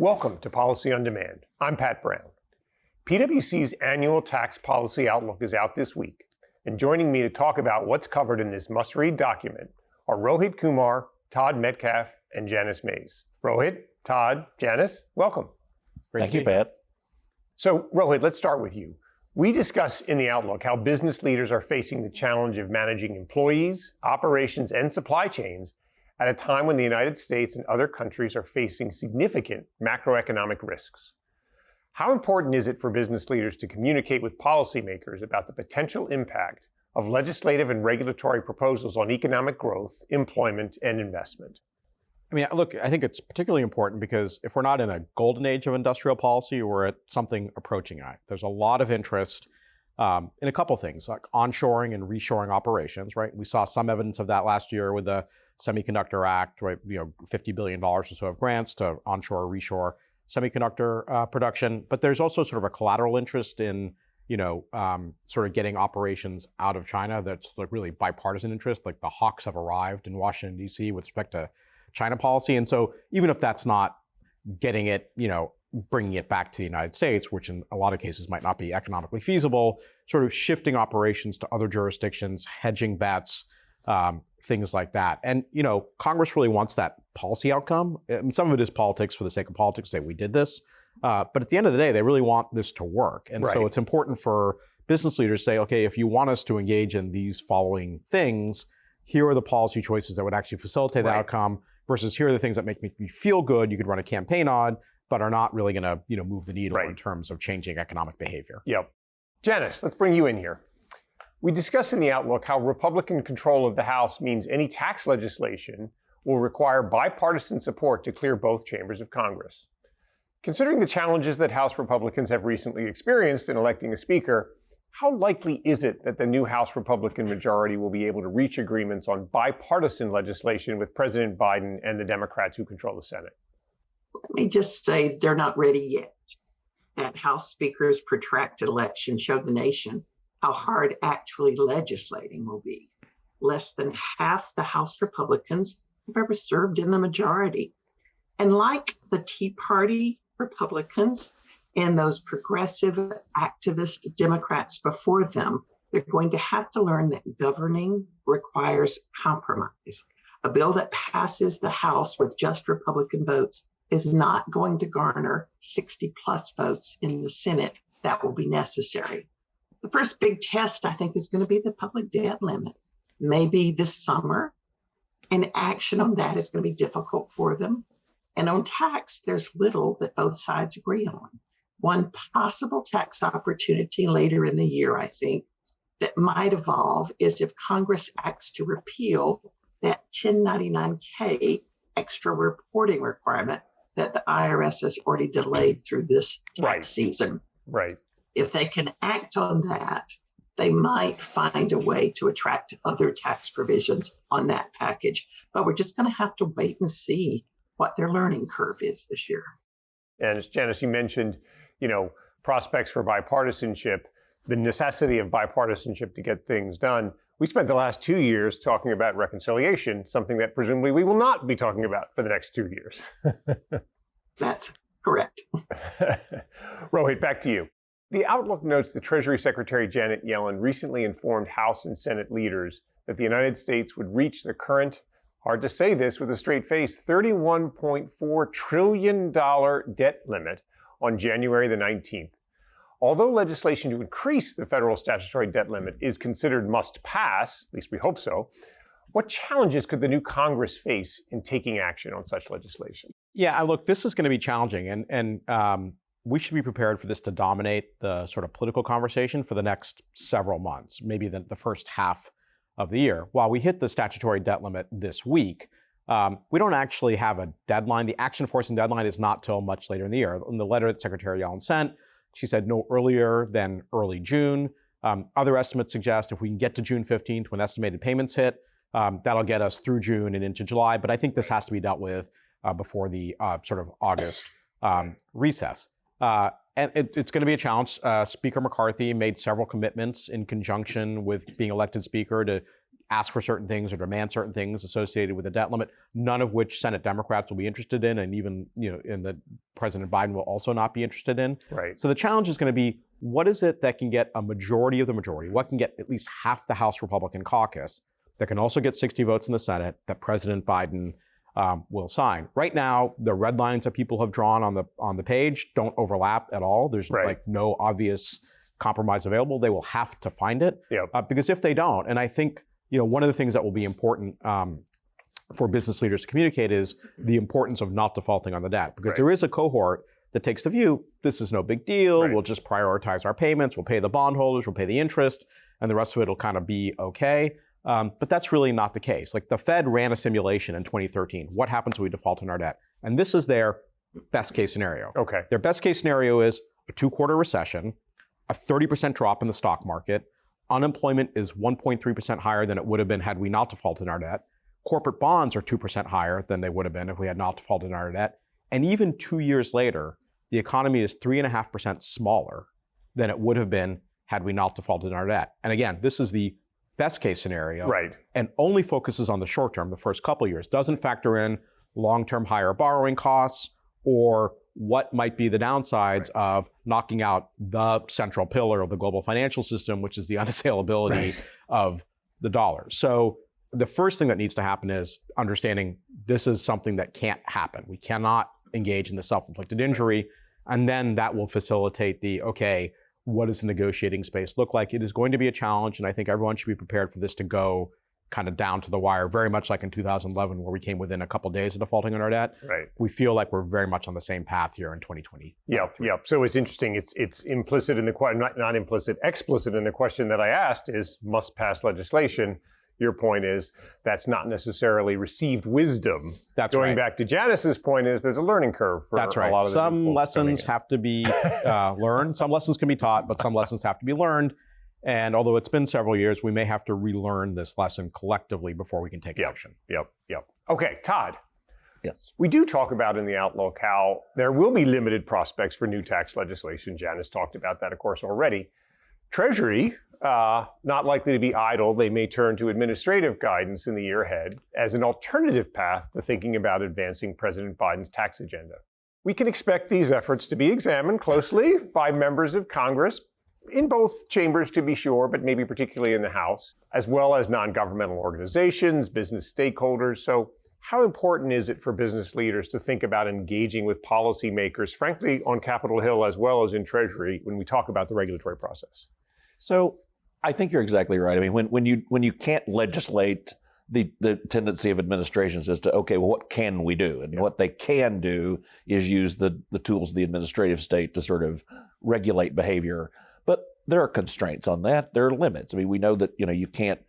Welcome to Policy on Demand. I'm Pat Brown. PwC's annual tax policy outlook is out this week, and joining me to talk about what's covered in this must-read document are Rohit Kumar, Todd Metcalf, and Janice Mays. Rohit, Todd, Janice, welcome. Thank you, Pat. So, Rohit, let's start with you. We discuss in the outlook how business leaders are facing the challenge of managing employees, operations, and supply chains at a time when the United States and other countries are facing significant macroeconomic risks. How important is it for business leaders to communicate with policymakers about the potential impact of legislative and regulatory proposals on economic growth, employment, and investment? I mean, look, I think it's particularly important because if we're not in a golden age of industrial policy, we're at something approaching it. There's a lot of interest in a couple things, like onshoring and reshoring operations, right? We saw some evidence of that last year with the Semiconductor Act, right? $50 billion or so of grants to onshore or reshore semiconductor production. But there's also sort of a collateral interest in, sort of getting operations out of China. That's like really bipartisan interest. Like the hawks have arrived in Washington, D.C. with respect to China policy. And so even if that's not getting it, bringing it back to the United States, which in a lot of cases might not be economically feasible, sort of shifting operations to other jurisdictions, hedging bets, things like that. And, Congress really wants that policy outcome. And some of it is politics for the sake of politics, say we did this. But at the end of the day, they really want this to work. And so it's important for business leaders to say, okay, if you want us to engage in these following things, here are the policy choices that would actually facilitate the outcome versus here are the things that make me feel good, you could run a campaign on, but are not really going to, move the needle in terms of changing economic behavior. Yep. Janice, let's bring you in here. We discuss in the outlook how Republican control of the House means any tax legislation will require bipartisan support to clear both chambers of Congress. Considering the challenges that House Republicans have recently experienced in electing a speaker, how likely is it that the new House Republican majority will be able to reach agreements on bipartisan legislation with President Biden and the Democrats who control the Senate? Let me just say they're not ready yet. That House Speaker's protracted election showed the nation how hard actually legislating will be. Less than half the House Republicans have ever served in the majority. And like the Tea Party Republicans and those progressive activist Democrats before them, they're going to have to learn that governing requires compromise. A bill that passes the House with just Republican votes is not going to garner 60 plus votes in the Senate that will be necessary. The first big test, I think, is going to be the public debt limit. Maybe this summer, and action on that is going to be difficult for them. And on tax, there's little that both sides agree on. One possible tax opportunity later in the year, I think, that might evolve is if Congress acts to repeal that 1099K extra reporting requirement that the IRS has already delayed through this tax season. Right. If they can act on that, they might find a way to attract other tax provisions on that package. But we're just going to have to wait and see what their learning curve is this year. And as Janice, you mentioned, prospects for bipartisanship, the necessity of bipartisanship to get things done. We spent the last 2 years talking about reconciliation, something that presumably we will not be talking about for the next 2 years. That's correct. Rohit, back to you. The outlook notes that Treasury Secretary Janet Yellen recently informed House and Senate leaders that the United States would reach the current, hard to say this with a straight face, $31.4 trillion debt limit on January the 19th. Although legislation to increase the federal statutory debt limit is considered must pass, at least we hope so, what challenges could the new Congress face in taking action on such legislation? Yeah, look, this is going to be challenging, and we should be prepared for this to dominate the sort of political conversation for the next several months, maybe the first half of the year. While we hit the statutory debt limit this week, we don't actually have a deadline. The action forcing deadline is not till much later in the year. In the letter that Secretary Yellen sent, she said no earlier than early June. Other estimates suggest if we can get to June 15th when estimated payments hit, that'll get us through June and into July. But I think this has to be dealt with before the sort of August recess. And it's going to be a challenge. Speaker McCarthy made several commitments in conjunction with being elected Speaker to ask for certain things or demand certain things associated with the debt limit, none of which Senate Democrats will be interested in, and even in the President Biden will also not be interested in. Right. So the challenge is going to be, what is it that can get a majority of the majority? What can get at least half the House Republican caucus that can also get 60 votes in the Senate that President Biden will sign? Right now, the red lines that people have drawn on the page don't overlap at all. There's like no obvious compromise available. They will have to find it. Because if they don't, and I think one of the things that will be important for business leaders to communicate is the importance of not defaulting on the debt, because there is a cohort that takes the view, this is no big deal, we'll just prioritize our payments, we'll pay the bondholders, we'll pay the interest, and the rest of it will kind of be okay. But that's really not the case. Like, the Fed ran a simulation in 2013. What happens when we default on our debt? And this is their best case scenario. Okay. Their best case scenario is a 2-quarter recession, a 30% drop in the stock market, unemployment is 1.3% higher than it would have been had we not defaulted on our debt. Corporate bonds are 2% higher than they would have been if we had not defaulted on our debt. And even 2 years later, the economy is 3.5% smaller than it would have been had we not defaulted on our debt. And again, this is the best case scenario, and only focuses on the short term, the first couple of years, doesn't factor in long-term higher borrowing costs or what might be the downsides of knocking out the central pillar of the global financial system, which is the unassailability of the dollar. So the first thing that needs to happen is understanding this is something that can't happen. We cannot engage in the self-inflicted injury, and then that will facilitate the, okay, what does the negotiating space look like? It is going to be a challenge, and I think everyone should be prepared for this to go kind of down to the wire, very much like in 2011, where we came within a couple of days of defaulting on our debt. We feel like we're very much on the same path here in 2020. So it's interesting. It's implicit in the question, not implicit, explicit in the question that I asked is must pass legislation. Your point is that's not necessarily received wisdom. Going back to Janice's point is there's a learning curve for a lot of some lessons have to be learned. Some lessons can be taught, but some lessons have to be learned. And although it's been several years, we may have to relearn this lesson collectively before we can take action. Okay, Todd. Yes. We do talk about in the Outlook how there will be limited prospects for new tax legislation. Janice talked about that, of course, already. Treasury, not likely to be idle. They may turn to administrative guidance in the year ahead as an alternative path to thinking about advancing President Biden's tax agenda. We can expect these efforts to be examined closely by members of Congress, in both chambers to be sure, but maybe particularly in the House, as well as non-governmental organizations, business stakeholders. So how important is it for business leaders to think about engaging with policymakers, frankly, on Capitol Hill as well as in Treasury when we talk about the regulatory process? So I think you're exactly right. I mean, when you can't legislate, the tendency of administrations is to, okay, well, what can we do? And what they can do is use the tools of the administrative state to sort of regulate behavior. But there are constraints on that. There are limits. I mean, we know that, you can't,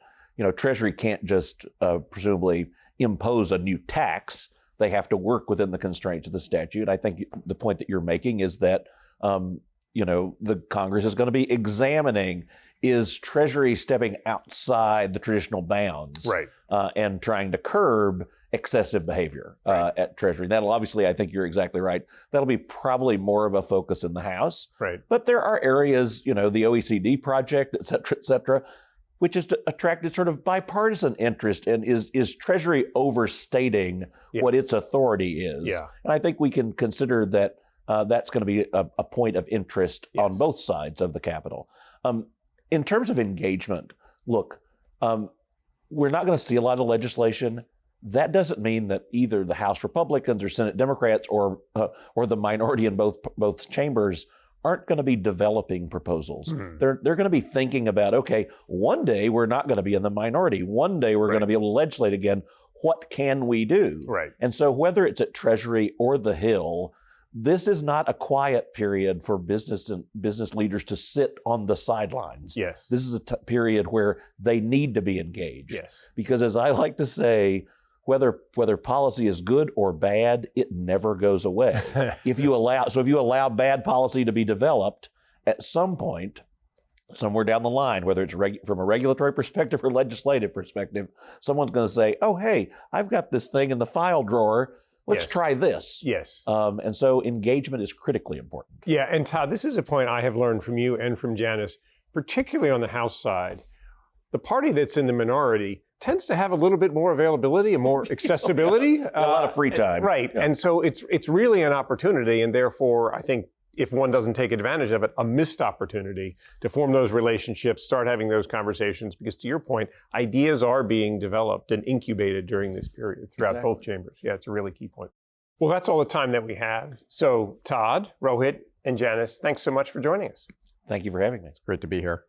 Treasury can't just presumably impose a new tax. They have to work within the constraints of the statute. I think the point that you're making is that, the Congress is going to be examining, is Treasury stepping outside the traditional bounds and trying to curb excessive behavior at Treasury. That'll obviously, I think you're exactly right. That'll be probably more of a focus in the House. But there are areas, the OECD project, et cetera, which has attracted sort of bipartisan interest and is Treasury overstating what its authority is. And I think we can consider that that's going to be a point of interest on both sides of the Capitol. In terms of engagement, look, we're not going to see a lot of legislation. That doesn't mean that either the House Republicans or Senate Democrats or the minority in both chambers aren't going to be developing proposals. They're going to be thinking about, okay, one day we're not going to be in the minority. One day we're going to be able to legislate again. What can we do? And so whether it's at Treasury or the Hill, this is not a quiet period for business leaders to sit on the sidelines. This is a period where they need to be engaged. Because as I like to say, whether policy is good or bad, it never goes away. If you allow bad policy to be developed, at some point, somewhere down the line, whether it's from a regulatory perspective or legislative perspective, someone's going to say, oh, hey, I've got this thing in the file drawer. Let's try this. And so engagement is critically important. And Todd, this is a point I have learned from you and from Janice, particularly on the House side. the party that's in the minority tends to have a little bit more availability and more accessibility. A lot of free time. Right. Yeah. And so it's really an opportunity, and therefore I think if one doesn't take advantage of it, a missed opportunity to form those relationships, start having those conversations, because to your point, ideas are being developed and incubated during this period throughout both chambers. Yeah, it's a really key point. Well, that's all the time that we have. So Todd, Rohit, and Janice, thanks so much for joining us. Thank you for having me. It's great to be here.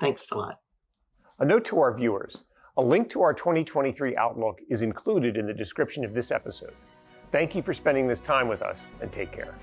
Thanks a lot. A note to our viewers, a link to our 2023 Outlook is included in the description of this episode. Thank you for spending this time with us, and take care.